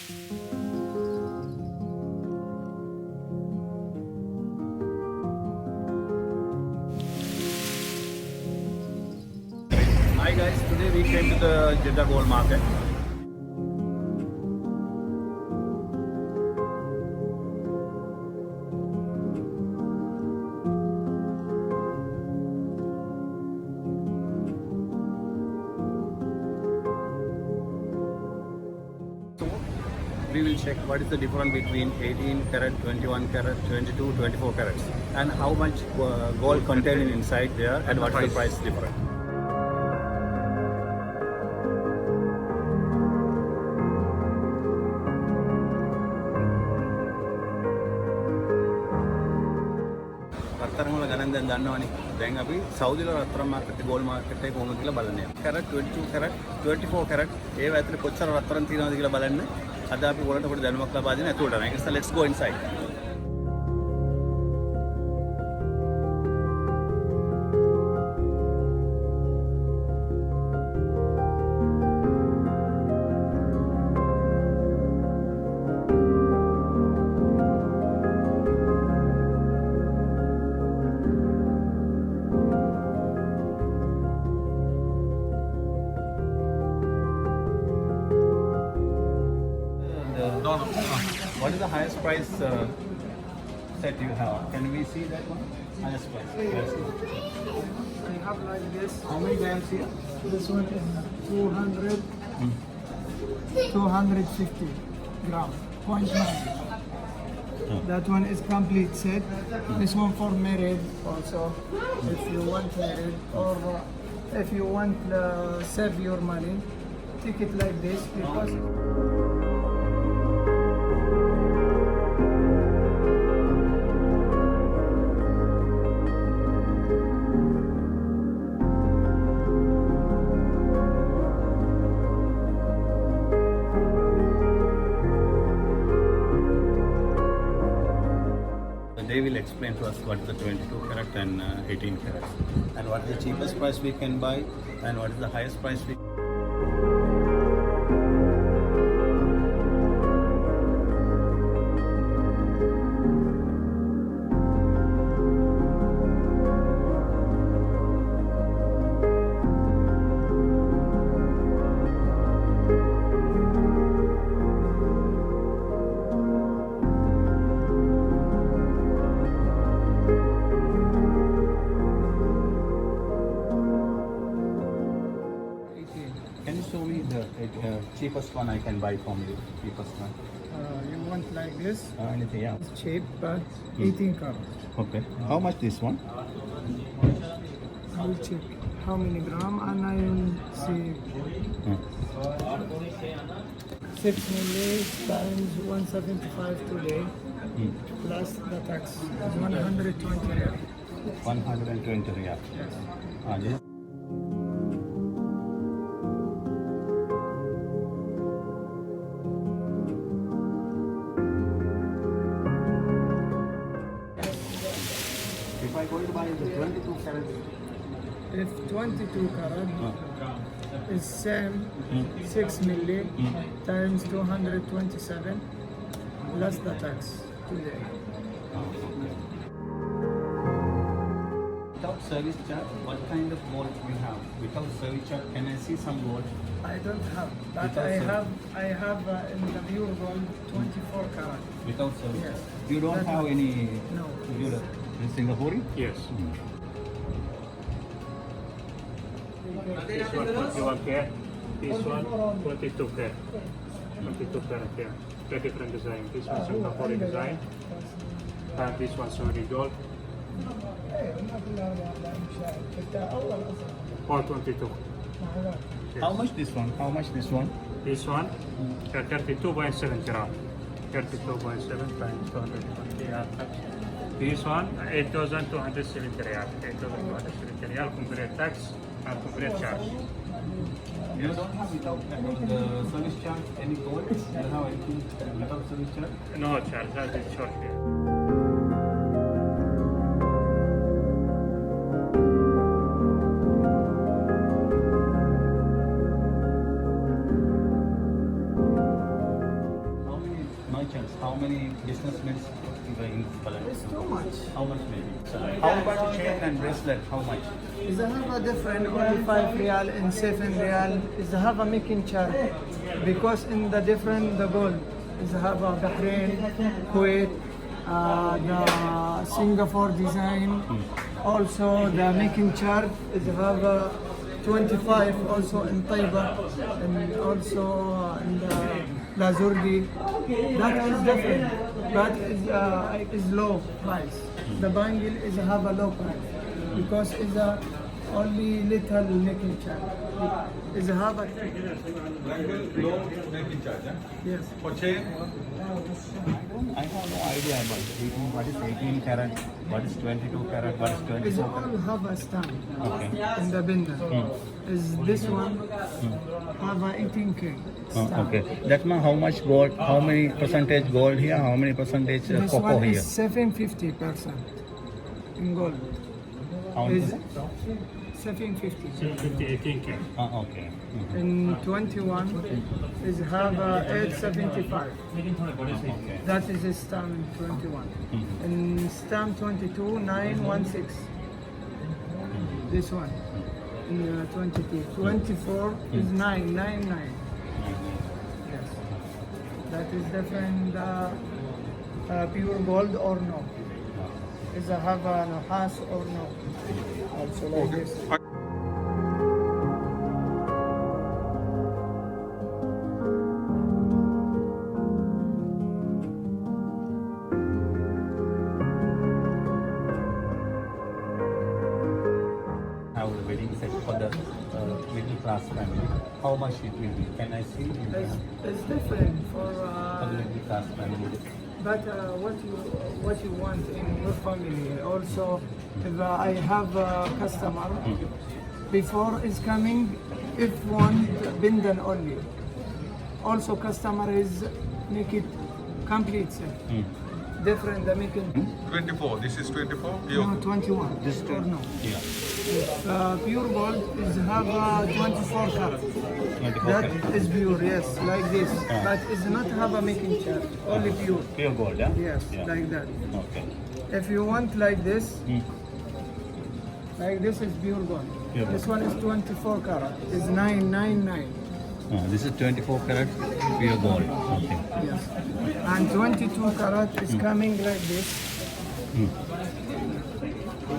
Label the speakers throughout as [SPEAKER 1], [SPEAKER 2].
[SPEAKER 1] Hi guys, today we came to the Jeddah Gold Market. So we will check what is the difference between 18 karat, 21 karat, 22, 24 carats, and how much gold contained inside there, and what is the price difference. රත්තරන් වල ගණන් දැන් දන්නවනේ. දැන් අපි සෞදිල රත්තරන් market gold market එකේ කොහොමද කියලා බලන්න යනවා. කැරට් 22 කැරට් 24 කැරට් ඒව ඇතුලේ කොච්චර රත්තරන් තියෙනවද කියලා බලන්න. අද අපි ඔයාලට පොඩි දැනුමක් ලබා දෙන්න ඇතුළට. ඒක නිසා let's go inside. What is the highest price set you have? Can we see that one? Highest price. Yes.
[SPEAKER 2] I have like this.
[SPEAKER 1] How many grams here?
[SPEAKER 2] This one is 200, 250 gram, 0.9. That one is complete set. This one for married also. If you want married or if you want save your money, take it like this because.
[SPEAKER 1] They will explain to us what is the 22 karat and 18 karat, and what is the cheapest price we can buy, and what is the highest price we. Can you show me the cheapest one I can buy from you? Cheapest one.
[SPEAKER 2] You want like this?
[SPEAKER 1] Anything else?
[SPEAKER 2] It's cheap, but 18 karat.
[SPEAKER 1] Okay. How much this one?
[SPEAKER 2] I will check how many gram and I will see 6 million times 175 today plus the tax is 120 riyal.
[SPEAKER 1] 120 riyal. This. If I go to buy the 22 karat.
[SPEAKER 2] If 22 karat is same 6 million times 227 plus the tax today.
[SPEAKER 1] Without service charge, what kind of gold you have? Without service charge, can I see some gold?
[SPEAKER 2] I don't have, but
[SPEAKER 1] Without
[SPEAKER 2] I have in the pure gold 24 karat.
[SPEAKER 1] Without service
[SPEAKER 2] Yes.
[SPEAKER 1] charge. You don't
[SPEAKER 2] That
[SPEAKER 1] have
[SPEAKER 2] one.
[SPEAKER 1] any.
[SPEAKER 2] No.
[SPEAKER 1] You in Singapore?
[SPEAKER 3] Yes. This one 21 karat. This one 22 karat. 22 karat, yeah. Two different design. This one Singapore design. And this one Saudi gold. All 22.
[SPEAKER 1] How much this one? How much this one?
[SPEAKER 3] This one 32.7 gram. 32.7 times 220 riyal. This one 8,270 riyal. 8,270 riyal complete tax and complete charge.
[SPEAKER 1] You don't have without the service charge any gold? You don't have anything without service charge?
[SPEAKER 3] No charge, that is short here.
[SPEAKER 1] balance? How many businessmen in balance?
[SPEAKER 2] It's too much.
[SPEAKER 1] How much maybe? How about the chain and bracelet? How much?
[SPEAKER 2] Is have a different only 5 riyal and 7 riyal. Is have a making charge because in the different the gold is have a Bahrain, Kuwait, the Singapore design. Also the making charge is have a 25 also in Taiba and also in the Lazurdi. That is different. That is low price. The bangle is have a low price because it's a only little making charge. Is have a
[SPEAKER 1] Low making charge, huh?
[SPEAKER 2] yes.
[SPEAKER 1] For chain? I have no idea about 18, what is 18 karat, what is 22 karat, what is
[SPEAKER 2] Is
[SPEAKER 1] 24
[SPEAKER 2] all
[SPEAKER 1] karat.
[SPEAKER 2] have a stamp
[SPEAKER 1] Okay.
[SPEAKER 2] in the pendant. Is this one have a 18K stamp.
[SPEAKER 1] Okay. That means how much gold, how many percentage gold here, how many percentage
[SPEAKER 2] This
[SPEAKER 1] cocoa
[SPEAKER 2] one
[SPEAKER 1] here?
[SPEAKER 2] is 750% in gold.
[SPEAKER 1] How much
[SPEAKER 2] Is
[SPEAKER 1] is it?
[SPEAKER 2] 750.
[SPEAKER 3] 750, 18K.
[SPEAKER 1] Okay.
[SPEAKER 2] In 21 is have 875.
[SPEAKER 1] Okay.
[SPEAKER 2] That is a stamp in 21. In stamp 22 916. This one in 22. 24 is 999. Yes. That is different. Pure gold or no? Is a have a nahas or no? Also like this.
[SPEAKER 1] Have a wedding set for the middle class family. How much it will be? Can I see?
[SPEAKER 2] It's different for
[SPEAKER 1] For the middle class family.
[SPEAKER 2] but what you want in your family. Also, if I have a customer before is coming, if one pendant only. Also, customer is make it complete set. Different the making.
[SPEAKER 4] 24. This is 24.
[SPEAKER 2] No, 21.
[SPEAKER 1] This
[SPEAKER 2] or no.
[SPEAKER 1] Yeah.
[SPEAKER 2] Pure gold is have 24 karat.
[SPEAKER 1] 24
[SPEAKER 2] That
[SPEAKER 1] karat.
[SPEAKER 2] is pure, yes, like this. But it's not have a making charge, only pure.
[SPEAKER 1] Pure gold, yeah?
[SPEAKER 2] Yes,
[SPEAKER 1] Yeah.
[SPEAKER 2] like that.
[SPEAKER 1] Okay.
[SPEAKER 2] If you want like this, like this is pure gold.
[SPEAKER 1] Pure
[SPEAKER 2] This one is 24 karat. It's 999.
[SPEAKER 1] This is 24 karat pure gold. Okay.
[SPEAKER 2] Yes. And 22 karat is coming like this.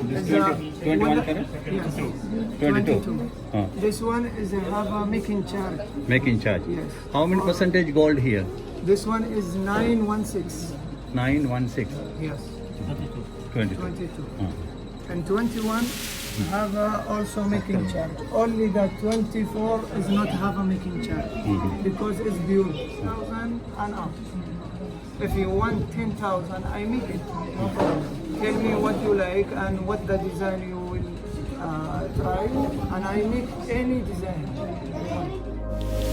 [SPEAKER 1] This
[SPEAKER 2] Is a-
[SPEAKER 1] 21 karat?
[SPEAKER 2] Yes.
[SPEAKER 1] 22.
[SPEAKER 2] This one is a have a making charge.
[SPEAKER 1] Making charge.
[SPEAKER 2] Yes.
[SPEAKER 1] How many percentage gold here?
[SPEAKER 2] This one is 916.
[SPEAKER 1] 916.
[SPEAKER 2] Yes.
[SPEAKER 1] 22.
[SPEAKER 2] 22. And 21 have also making charge. Only the 24 is not have a making charge because it's pure 1,000 and up. If you want 10,000, I make it. No problem. Tell me what you like and what the design you will try, and I make any design you want.